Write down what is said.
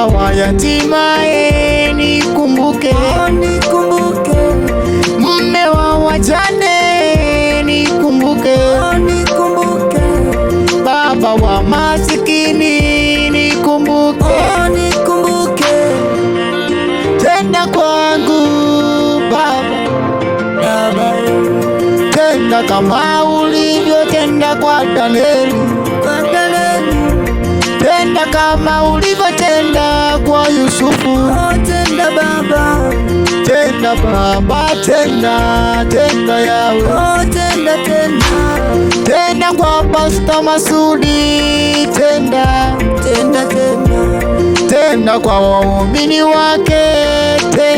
baba wa yatima, nikumbuke, nikumbuke. mume wa wajane, nikumbuke, nikumbuke. baba wa masikini, nikumbuke, nikumbuke. tenda kwangu Baba, tenda kama ulivyotenda kwa Danieli, tenda kama ulivyotenda kwa Yusufu. Tenda Baba, tenda Baba, tenda Yawe, tenda kwa Pastor Masudi, tenda kwa waumini wake, tenda